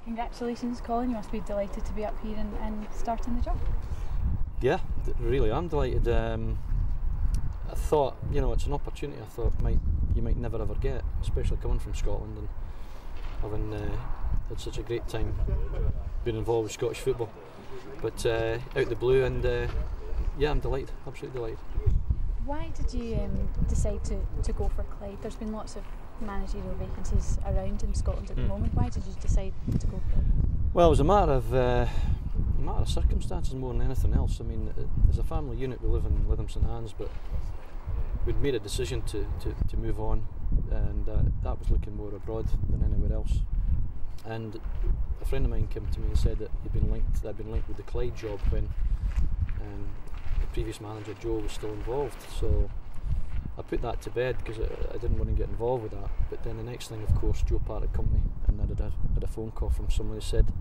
Congratulations, Colin. You must be delighted to be up here and starting the job. Yeah, really, I'm delighted. I thought, it's an opportunity I thought you might never ever get, especially coming from Scotland and having had such a great time being involved with Scottish football. But out the blue, and yeah, I'm delighted, absolutely delighted. Why did you decide to go for Clyde? There's been lots of managerial vacancies around in Scotland at the moment. Why did you decide to go for it? Well, it was a matter of circumstances more than anything else. I mean, as a family unit, we live in Lytham St Anne's, but we'd made a decision to move on, and that was looking more abroad than anywhere else. And a friend of mine came to me and said that I'd been linked with the Clyde job when the previous manager Joe was still involved. So I put that to bed because I didn't want to get involved with that. But then the next thing, of course, Joe parted company, and I had a phone call from someone who said,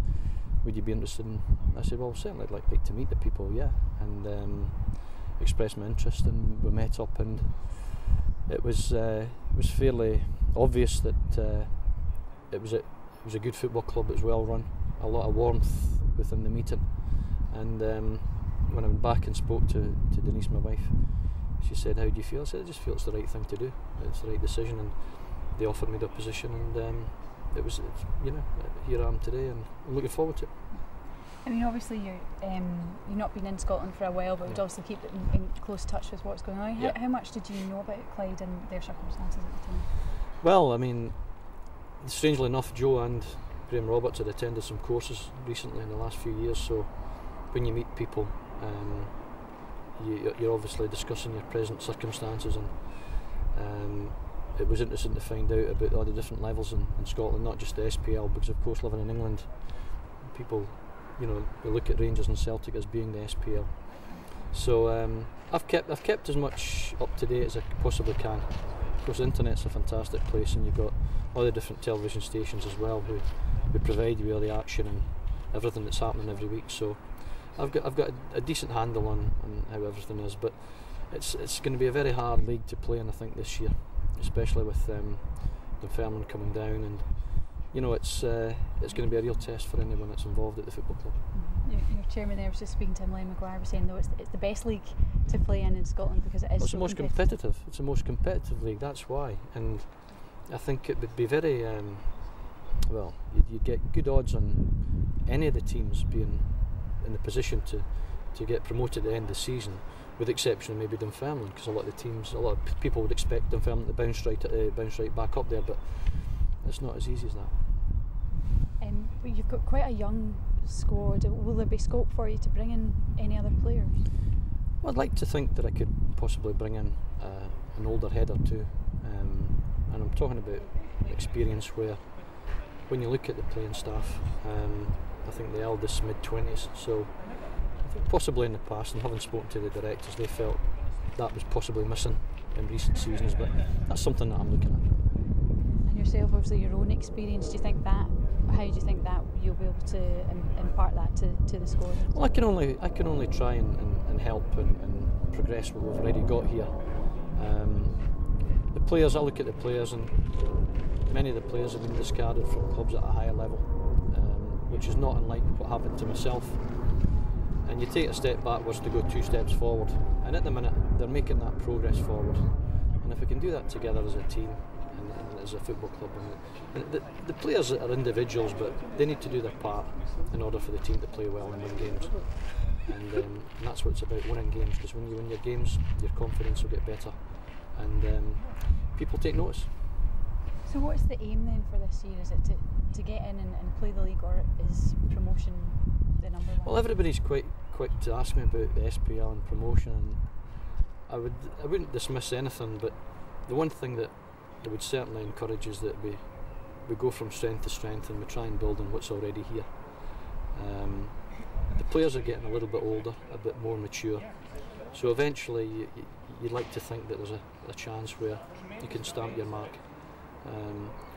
"Would you be interested in?" I said, "Well, certainly I'd like to meet the people, yeah," and expressed my interest, and we met up, and it was fairly obvious that it was a good football club. It was well run, a lot of warmth within the meeting, and when I went back and spoke to Denise, my wife, she said, "How do you feel?" I said, "I just feel it's the right thing to do. It's the right decision," and they offered me the position, and here I am today, and I'm looking forward to it. I mean, obviously you've not been in Scotland for a while, but would obviously keep in close touch with what's going on. How much did you know about Clyde and their circumstances at the time? Well, I mean, strangely enough, Joe and Graham Roberts had attended some courses recently in the last few years, so when you meet people, you're obviously discussing your present circumstances, and it was interesting to find out about all the different levels in Scotland, not just the SPL, because of course living in England, people, we look at Rangers and Celtic as being the SPL. So I've kept as much up to date as I possibly can. Of course, the internet's a fantastic place, and you've got all the different television stations as well who provide you with all the action and everything that's happening every week. So I've got a decent handle on how everything is, but it's going to be a very hard league to play in, I think, this year, especially with Dunfermline coming down, and it's going to be a real test for anyone that's involved at the football club. Your chairman there was just speaking to him, Len McGuire, was saying though it's the best league to play in Scotland because it is. It's the most competitive. It's the most competitive league. That's why, and I think it would be very well. You'd get good odds on any of the teams being in the position to get promoted at the end of the season, with the exception of maybe Dunfermline, because a lot of people would expect Dunfermline to bounce right back up there, but it's not as easy as that. But you've got quite a young squad. Will there be scope for you to bring in any other players? Well, I'd like to think that I could possibly bring in an older head or two, and I'm talking about experience where, when you look at the playing staff, I think the eldest mid-20s, so I think possibly in the past, and having spoken to the directors, they felt that was possibly missing in recent seasons, but that's something that I'm looking at. And yourself, obviously your own experience, how do you think that you'll be able to impart that to the squad? Well, I can only try and help and progress what we've already got here. The players, I look at the players, and many of the players have been discarded from clubs at a higher level, which is not unlike what happened to myself. And you take a step backwards to go 2 steps forward, and at the minute they're making that progress forward, and if we can do that together as a team and as a football club, and the players are individuals, but they need to do their part in order for the team to play well and win games, and that's what it's about, winning games, because when you win your games, your confidence will get better, and people take notice. So what's the aim then for this year? Is it to get in and play the league, or is promotion the number one? Well, everybody's quite quick to ask me about the SPL and promotion, and I wouldn't dismiss anything, but the one thing that I would certainly encourage is that we go from strength to strength, and we try and build on what's already here. The players are getting a little bit older, a bit more mature, so eventually you'd like to think that there's a chance where you can stamp your mark.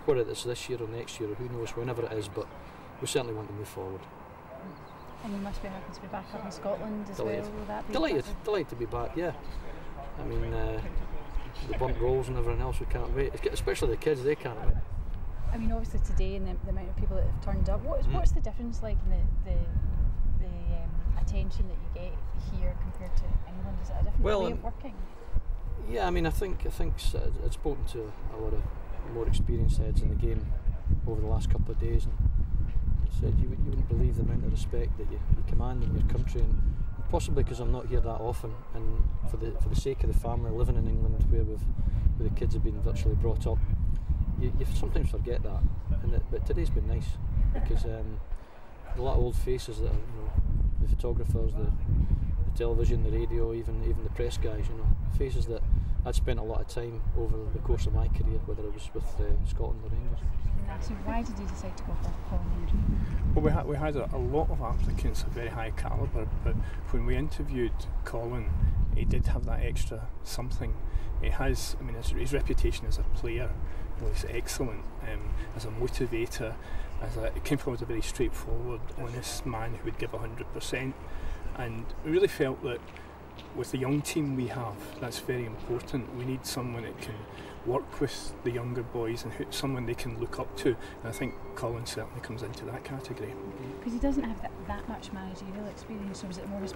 Whether it's this year or next year, or who knows, whenever it is, but we certainly want to move forward. And you must be happy to be back up in Scotland as Delighted. well. Will that be Delighted to be back, yeah. I mean, the bump rolls and everything else, we can't wait. Especially the kids, they can't wait. I mean, obviously today and the amount of people that have turned up, what's the difference like in the attention that you get here compared to England? Is it a different way of working? Yeah, I mean, I think I've spoken to a lot of more experienced heads in the game over the last couple of days, and said you wouldn't believe the amount of respect that you command in your country, and possibly because I'm not here that often, and for the sake of the family living in England, where the kids have been virtually brought up, you sometimes forget that. But today's been nice because a lot of old faces that are, the photographers, the television, the radio, even the press guys, faces that I'd spent a lot of time over the course of my career, whether it was with Scotland or Rangers. So why did you decide to go for Colin Hendry? Well, we had a lot of applicants of very high calibre, but when we interviewed Colin, he did have that extra something. He has, I mean, his reputation as a player was excellent, as a motivator, it came from as a very straightforward, honest man who would give 100%, and we really felt that with the young team we have, that's very important. We need someone that can work with the younger boys and someone they can look up to, and I think Colin certainly comes into that category. Because he doesn't have that much managerial experience, so was it more his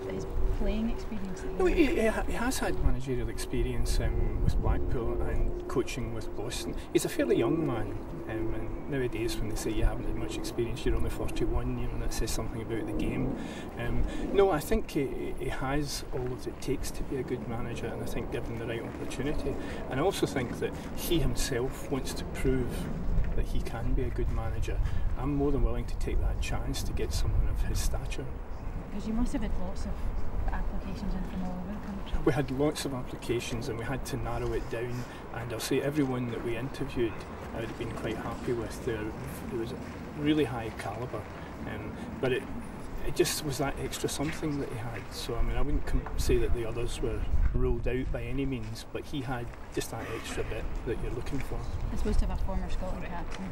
playing experience? No, he has had managerial experience with Blackpool and coaching with Boston. He's a fairly young man, and nowadays when they say you haven't had much experience, you're only 41, that says something about the game. No, I think he has all that it takes to be a good manager, and I think given the right opportunity. And I also think that he himself wants to prove that he can be a good manager. I'm more than willing to take that chance to get someone of his stature. Because you must have had lots of applications in from all over the country. We had lots of applications and we had to narrow it down, and I'll say everyone that we interviewed I would have been quite happy with. There was a really high calibre, but it just was that extra something that he had. So I mean, I wouldn't say that the others were ruled out by any means, but he had just that extra bit that you're looking for. I suppose to have a former Scotland captain,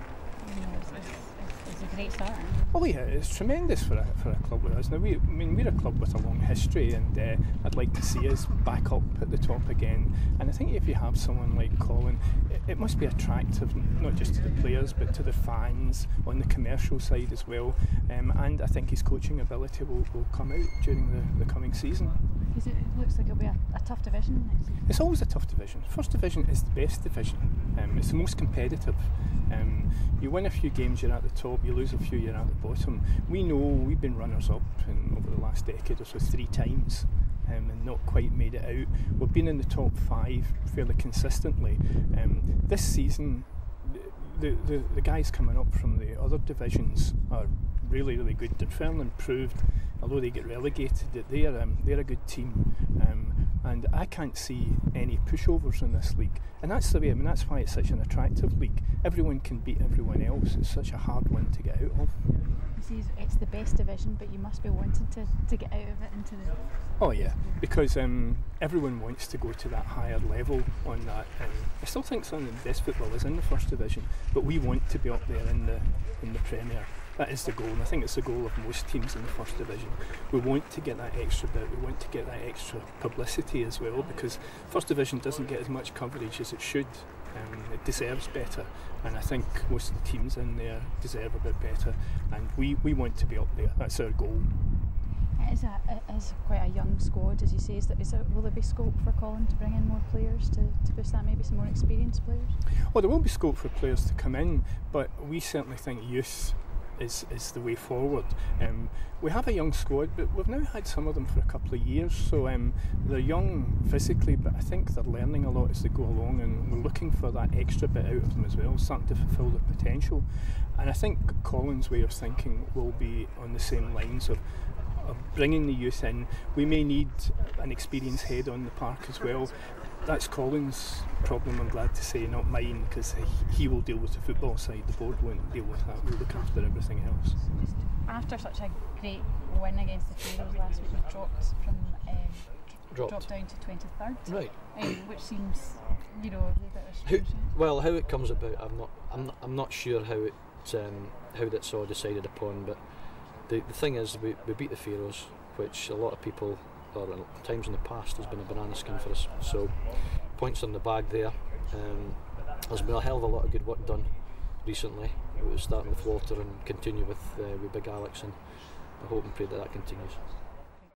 it's a great start. Oh yeah, it's tremendous for a club like us. Now we're a club with a long history, and I'd like to see us back up at the top again. And I think if you have someone like Colin, it must be attractive not just to the players but to the fans on the commercial side as well. And I think his coaching ability will come out during the coming season. Because it looks like it'll be a tough division next season. It's always a tough division. First division is the best division. It's the most competitive. You win a few games, you're at the top. You lose a few, you're at the bottom. We know we've been runners-up over the last decade or so 3 times, and not quite made it out. We've been in the top 5 fairly consistently. This season, the guys coming up from the other divisions are really, really good. They're fairly improved, although they get relegated. They're a good team, and I can't see any pushovers in this league. And that's the way. I mean, that's why it's such an attractive league. Everyone can beat everyone else. It's such a hard one to get out of. It's the best division, but you must be wanting to get out of it into the... Oh yeah, because everyone wants to go to that higher level on that. I still think some of the best football is in the first division, but we want to be up there in the Premier. That is the goal, and I think it's the goal of most teams in the first division. We want to get that extra bit, we want to get that extra publicity as well, because first division doesn't get as much coverage as it should. It deserves better, and I think most of the teams in there deserve a bit better, and we want to be up there. That's our goal. It is quite a young squad, as you say. Will there be scope for Colin to bring in more players to boost that, maybe some more experienced players? Well, there will be scope for players to come in, but we certainly think youth is the way forward. We have a young squad, but we've now had some of them for a couple of years, so they're young physically, but I think they're learning a lot as they go along, and we're looking for that extra bit out of them as well, starting to fulfil their potential. And I think Colin's way of thinking will be on the same lines of bringing the youth in. We may need an experienced head on the park as well. That's Colin's problem, I'm glad to say, not mine, because he will deal with the football side. The board won't deal with that. We'll look after everything else. Just after such a great win against the Pharaohs last week, we've dropped down to 23rd, right? Which seems, a bit of a strange. How it comes about, I'm not sure how that's all decided upon. But the thing is, we beat the Pharaohs, which a lot of people, or at times in the past, has been a banana skin for us. So points on the bag there. There's been a hell of a lot of good work done recently. It was starting with Walter and continue with Big Alex, and I hope and pray that continues.